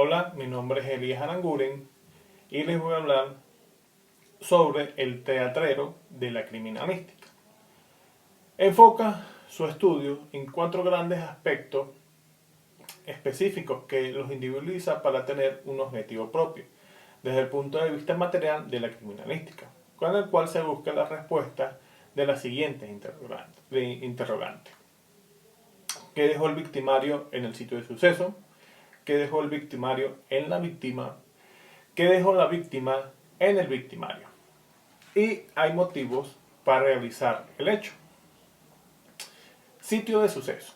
Hola, mi nombre es Elías Aranguren y les voy a hablar sobre el teatrero de la criminalística. Enfoca su estudio en cuatro grandes aspectos específicos que los individualiza para tener un objetivo propio, desde el punto de vista material de la criminalística, con el cual se busca la respuesta de las siguientes interrogantes. ¿Qué dejó el victimario en el sitio de suceso? ¿Qué dejó el victimario en la víctima? ¿Qué dejó la víctima en el victimario? Y hay motivos para realizar el hecho. Sitio de suceso.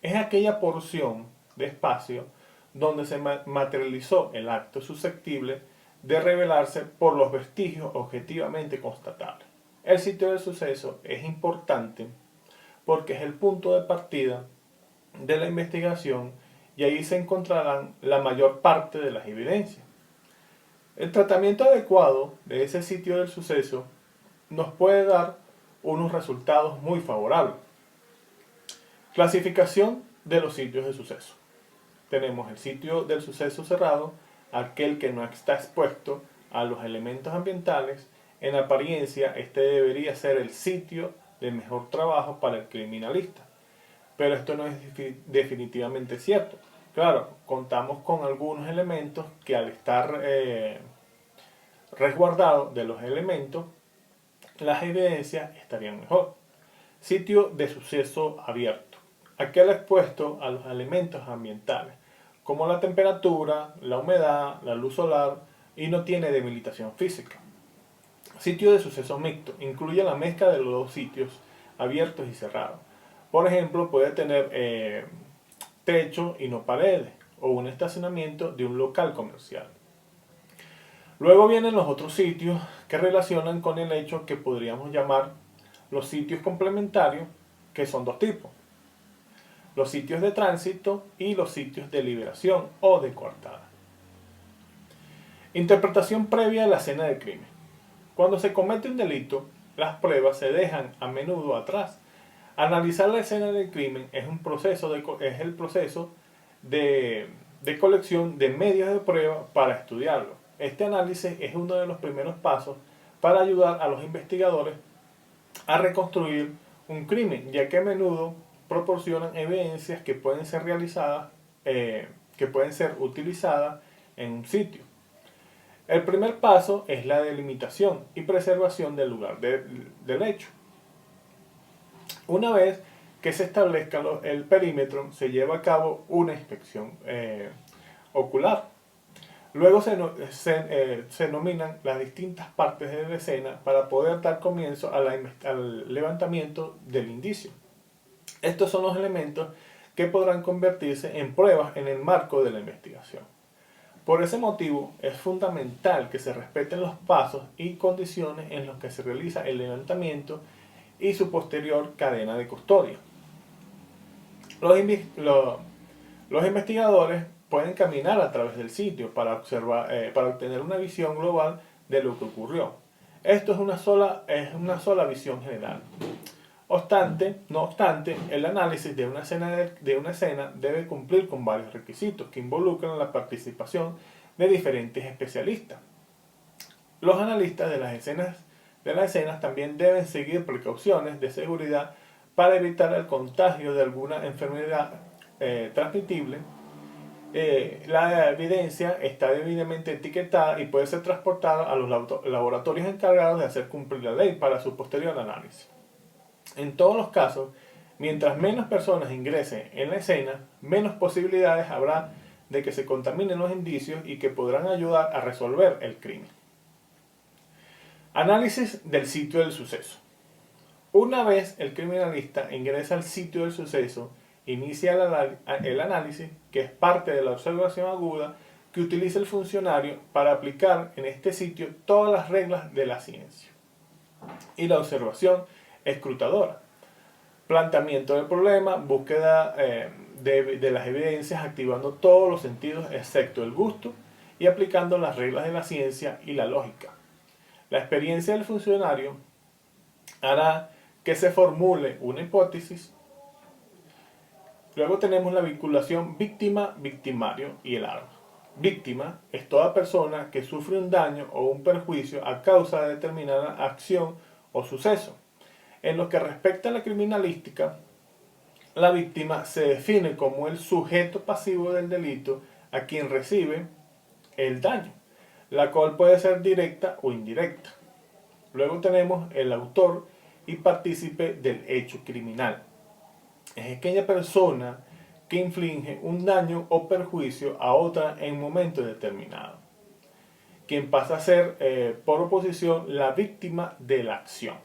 Es aquella porción de espacio donde se materializó el acto susceptible de revelarse por los vestigios objetivamente constatables. El sitio de suceso es importante porque es el punto de partida de la investigación y ahí se encontrarán la mayor parte de las evidencias. El tratamiento adecuado de ese sitio del suceso nos puede dar unos resultados muy favorables. Clasificación de los sitios de suceso. Tenemos el sitio del suceso cerrado, aquel que no está expuesto a los elementos ambientales. En apariencia, este debería ser el sitio de mejor trabajo para el criminalista. Pero esto no es definitivamente cierto. Claro, contamos con algunos elementos que al estar resguardados de los elementos, las evidencias estarían mejor. Sitio de suceso abierto. Aquel expuesto a los elementos ambientales, como la temperatura, la humedad, la luz solar, y no tiene debilitación física. Sitio de suceso mixto. Incluye la mezcla de los dos sitios, abiertos y cerrados. Por ejemplo, puede tener techo y no paredes, o un estacionamiento de un local comercial. Luego vienen los otros sitios que relacionan con el hecho que podríamos llamar los sitios complementarios, que son dos tipos: los sitios de tránsito y los sitios de liberación o de coartada. Interpretación previa a la escena del crimen. Cuando se comete un delito, las pruebas se dejan a menudo atrás. Analizar la escena del crimen es el proceso de colección de medios de prueba para estudiarlo. Este análisis es uno de los primeros pasos para ayudar a los investigadores a reconstruir un crimen, ya que a menudo proporcionan evidencias que pueden ser utilizadas en un sitio. El primer paso es la delimitación y preservación del lugar del hecho. Una vez que se establezca el perímetro, se lleva a cabo una inspección ocular. Luego se nominan las distintas partes de la escena para poder dar comienzo al levantamiento del indicio. Estos son los elementos que podrán convertirse en pruebas en el marco de la investigación. Por ese motivo, es fundamental que se respeten los pasos y condiciones en los que se realiza el levantamiento y su posterior cadena de custodia. Los investigadores pueden caminar a través del sitio para obtener una visión global de lo que ocurrió. Esto es una sola visión general. No obstante, el análisis de una escena debe cumplir con varios requisitos que involucran la participación de diferentes especialistas. Los analistas de las escenas también deben seguir precauciones de seguridad para evitar el contagio de alguna enfermedad transmitible. La evidencia está debidamente etiquetada y puede ser transportada a los laboratorios encargados de hacer cumplir la ley para su posterior análisis. En todos los casos, mientras menos personas ingresen en la escena, menos posibilidades habrá de que se contaminen los indicios y que podrán ayudar a resolver el crimen. Análisis del sitio del suceso. Una vez el criminalista ingresa al sitio del suceso, inicia el análisis, que es parte de la observación aguda que utiliza el funcionario para aplicar en este sitio todas las reglas de la ciencia. Y la observación escrutadora. Planteamiento del problema, búsqueda de las evidencias activando todos los sentidos excepto el gusto y aplicando las reglas de la ciencia y la lógica. La experiencia del funcionario hará que se formule una hipótesis. Luego tenemos la vinculación víctima-victimario y el arma. Víctima es toda persona que sufre un daño o un perjuicio a causa de determinada acción o suceso. En lo que respecta a la criminalística, la víctima se define como el sujeto pasivo del delito a quien recibe el daño, la cual puede ser directa o indirecta. Luego tenemos el autor y partícipe del hecho criminal. Es aquella persona que inflige un daño o perjuicio a otra en un momento determinado, quien pasa a ser, por oposición, la víctima de la acción.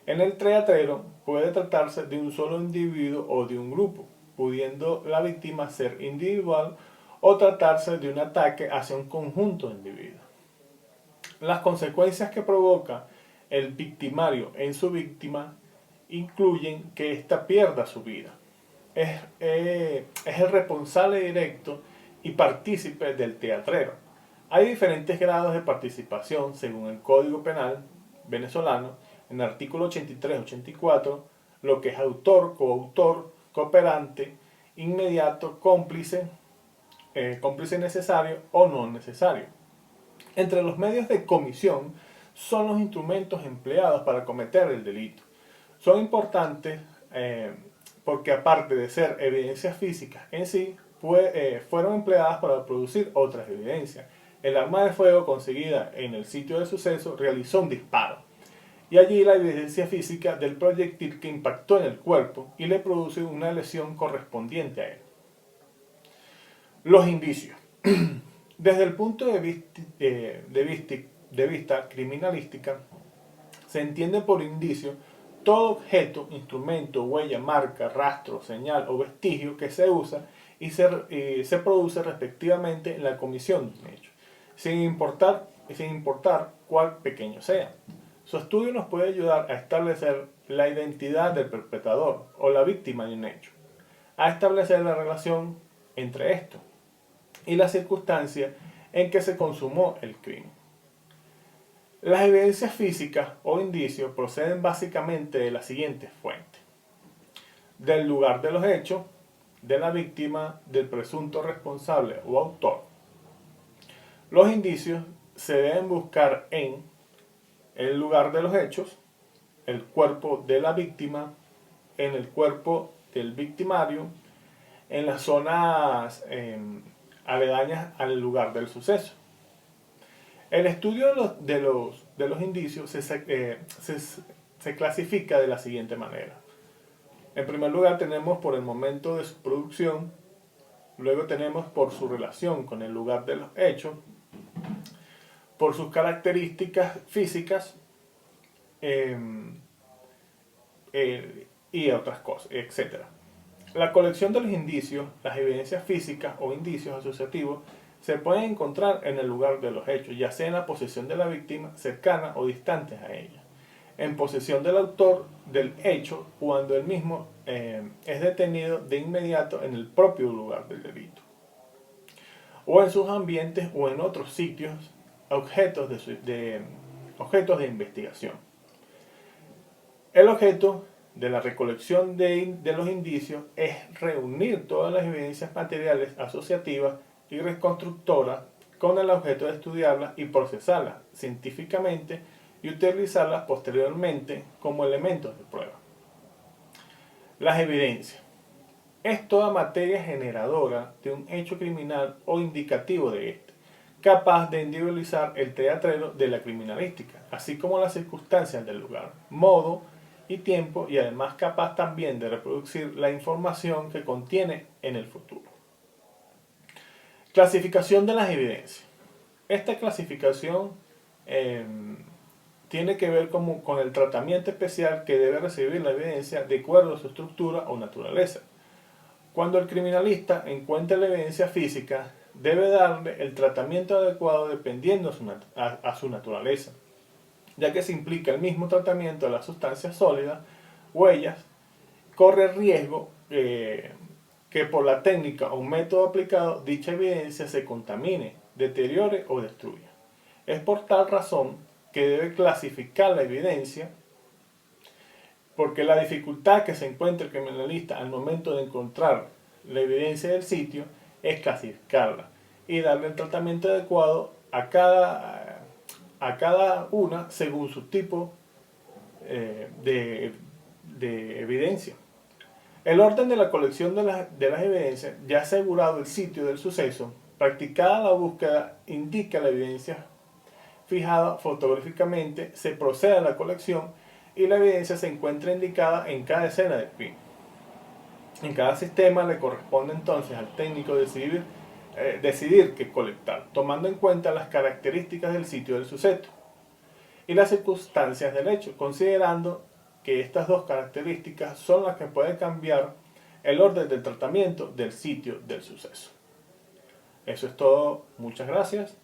En el teatrero puede tratarse de un solo individuo o de un grupo, pudiendo la víctima ser individual o tratarse de un ataque hacia un conjunto de individuos. Las consecuencias que provoca el victimario en su víctima incluyen que ésta pierda su vida. Es el responsable directo y partícipe del teatrero. Hay diferentes grados de participación según el Código Penal venezolano, en el artículo 83-84, lo que es autor, coautor, cooperante, inmediato, cómplice, cómplice necesario o no necesario. Entre los medios de comisión son los instrumentos empleados para cometer el delito. Son importantes porque aparte de ser evidencias físicas en sí, fueron empleadas para producir otras evidencias. El arma de fuego conseguida en el sitio del suceso realizó un disparo, y allí la evidencia física del proyectil que impactó en el cuerpo y le produce una lesión correspondiente a él. Los indicios. Desde el punto de vista criminalística, se entiende por indicio todo objeto, instrumento, huella, marca, rastro, señal o vestigio que se usa y se produce respectivamente en la comisión de un hecho, sin importar cuál pequeño sea. Su estudio nos puede ayudar a establecer la identidad del perpetrador o la víctima de un hecho, a establecer la relación entre esto y la circunstancia en que se consumó el crimen. Las evidencias físicas o indicios proceden básicamente de las siguientes fuentes: del lugar de los hechos, de la víctima, del presunto responsable o autor. Los indicios se deben buscar en el lugar de los hechos, el cuerpo de la víctima, en el cuerpo del victimario, en las zonas aledañas al lugar del suceso. El estudio de los indicios se clasifica de la siguiente manera. En primer lugar tenemos por el momento de su producción, luego tenemos por su relación con el lugar de los hechos, por sus características físicas y otras cosas, etc. La colección de los indicios, las evidencias físicas o indicios asociativos, se pueden encontrar en el lugar de los hechos, ya sea en la posesión de la víctima, cercana o distantes a ella, en posesión del autor del hecho, cuando el mismo es detenido de inmediato en el propio lugar del delito, o en sus ambientes o en otros sitios, objetos de investigación. El objeto de la recolección de los indicios es reunir todas las evidencias materiales asociativas y reconstructoras con el objeto de estudiarlas y procesarlas científicamente y utilizarlas posteriormente como elementos de prueba. Las evidencias. Es toda materia generadora de un hecho criminal o indicativo de este, capaz de individualizar el teatrero de la criminalística, así como las circunstancias del lugar, modo y tiempo, y además capaz también de reproducir la información que contiene en el futuro. Clasificación de las evidencias. Esta clasificación tiene que ver con el tratamiento especial que debe recibir la evidencia de acuerdo a su estructura o naturaleza. Cuando el criminalista encuentra la evidencia física, debe darle el tratamiento adecuado dependiendo a su naturaleza, ya que se implica el mismo tratamiento de las sustancias sólidas, huellas, corre riesgo que por la técnica o método aplicado dicha evidencia se contamine, deteriore o destruya. Es por tal razón que debe clasificar la evidencia, porque la dificultad que se encuentra el criminalista al momento de encontrar la evidencia del sitio es clasificarla. y darle el tratamiento adecuado a cada una según su tipo de evidencia. El orden de la colección de las evidencias, ya asegurado el sitio del suceso, practicada la búsqueda, indica la evidencia fijada fotográficamente, se procede a la colección y la evidencia se encuentra indicada en cada escena del crimen. En cada sistema le corresponde entonces al técnico decidir qué colectar, tomando en cuenta las características del sitio del suceso y las circunstancias del hecho, considerando que estas dos características son las que pueden cambiar el orden del tratamiento del sitio del suceso. Eso es todo, muchas gracias.